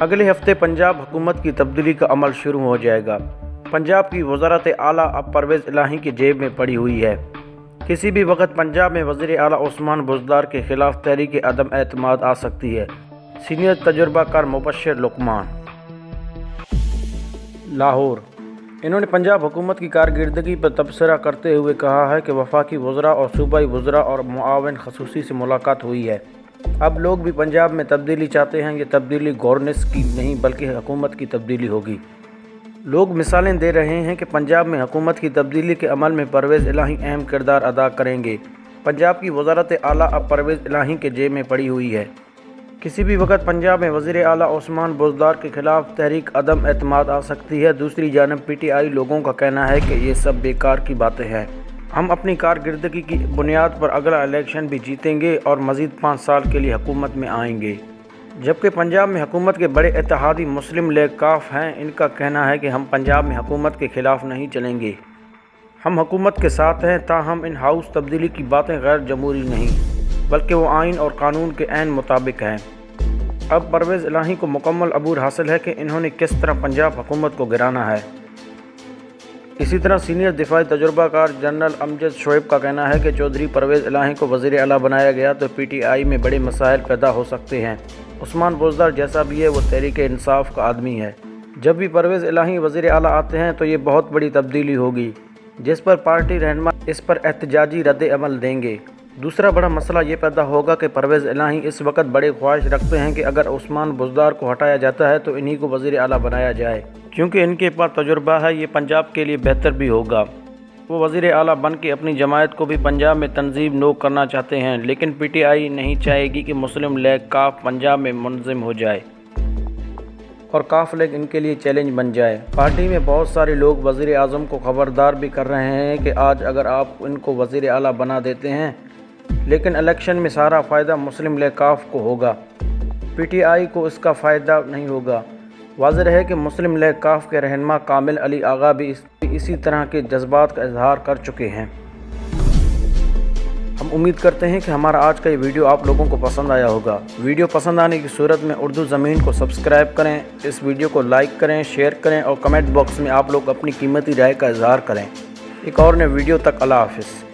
اگلے ہفتے پنجاب حکومت کی تبدیلی کا عمل شروع ہو جائے گا۔ پنجاب کی وزارت اعلیٰ اب پرویز الہی کی جیب میں پڑی ہوئی ہے۔ کسی بھی وقت پنجاب میں وزیر اعلیٰ عثمان بزدار کے خلاف تحریک عدم اعتماد آ سکتی ہے۔ سینئر تجربہ کار مبشر لقمان۔ لاہور۔ انہوں نے پنجاب حکومت کی کارکردگی پر تبصرہ کرتے ہوئے کہا ہے کہ وفاقی وزراء اور صوبائی وزراء اور معاون خصوصی سے ملاقات ہوئی ہے۔ اب لوگ بھی پنجاب میں تبدیلی چاہتے ہیں۔ یہ تبدیلی گورننس کی نہیں بلکہ حکومت کی تبدیلی ہوگی۔ لوگ مثالیں دے رہے ہیں کہ پنجاب میں حکومت کی تبدیلی کے عمل میں پرویز الہی اہم کردار ادا کریں گے۔ پنجاب کی وزارت اعلیٰ اب پرویز الہی کے جیب میں پڑی ہوئی ہے۔ کسی بھی وقت پنجاب میں وزیر اعلیٰ عثمان بزدار کے خلاف تحریک عدم اعتماد آ سکتی ہے۔ دوسری جانب پی ٹی آئی لوگوں کا کہنا ہے کہ یہ سب بیکار کی باتیں ہیں۔ ہم اپنی کارکردگی کی بنیاد پر اگلا الیکشن بھی جیتیں گے اور مزید 5 سال کے لیے حکومت میں آئیں گے۔ جبکہ پنجاب میں حکومت کے بڑے اتحادی مسلم لیگ کاف ہیں۔ ان کا کہنا ہے کہ ہم پنجاب میں حکومت کے خلاف نہیں چلیں گے۔ ہم حکومت کے ساتھ ہیں، تاہم ان ہاؤس تبدیلی کی باتیں غیر جمہوری نہیں بلکہ وہ آئین اور قانون کے عین مطابق ہیں۔ اب پرویز الہی کو مکمل عبور حاصل ہے کہ انہوں نے کس طرح پنجاب حکومت کو گرانا ہے۔ اسی طرح سینئر دفاعی تجربہ کار جنرل امجد شعیب کا کہنا ہے کہ چودھری پرویز الہی کو وزیر اعلیٰ بنایا گیا تو پی ٹی آئی میں بڑے مسائل پیدا ہو سکتے ہیں۔ عثمان بزدار جیسا بھی ہے وہ تحریک انصاف کا آدمی ہے۔ جب بھی پرویز الہی وزیر اعلیٰ آتے ہیں تو یہ بہت بڑی تبدیلی ہوگی جس پر پارٹی رہنما اس پر احتجاجی رد عمل دیں گے۔ دوسرا بڑا مسئلہ یہ پیدا ہوگا کہ پرویز الہی اس وقت بڑے خواہش رکھتے ہیں کہ اگر عثمان بزدار کو ہٹایا جاتا ہے تو انہی کو وزیر اعلیٰ بنایا جائے، کیونکہ ان کے پاس تجربہ ہے۔ یہ پنجاب کے لیے بہتر بھی ہوگا۔ وہ وزیر اعلیٰ بن کے اپنی جماعت کو بھی پنجاب میں تنظیم نو کرنا چاہتے ہیں، لیکن پی ٹی آئی نہیں چاہے گی کہ مسلم لیگ کاف پنجاب میں منظم ہو جائے اور کاف لیگ ان کے لیے چیلنج بن جائے۔ پارٹی میں بہت سارے لوگ وزیر اعظم کو خبردار بھی کر رہے ہیں کہ آج اگر آپ ان کو وزیر اعلیٰ بنا دیتے ہیں لیکن الیکشن میں سارا فائدہ مسلم لیگ کاف کو ہوگا، پی ٹی آئی کو اس کا فائدہ نہیں ہوگا۔ واضح ہے کہ مسلم لیگ کاف کے رہنما کامل علی آغا بھی اسی طرح کے جذبات کا اظہار کر چکے ہیں۔ ہم امید کرتے ہیں کہ ہمارا آج کا یہ ویڈیو آپ لوگوں کو پسند آیا ہوگا۔ ویڈیو پسند آنے کی صورت میں اردو زمین کو سبسکرائب کریں، اس ویڈیو کو لائک کریں، شیئر کریں اور کمنٹ باکس میں آپ لوگ اپنی قیمتی رائے کا اظہار کریں۔ ایک اور نئے ویڈیو تک اللہ حافظ۔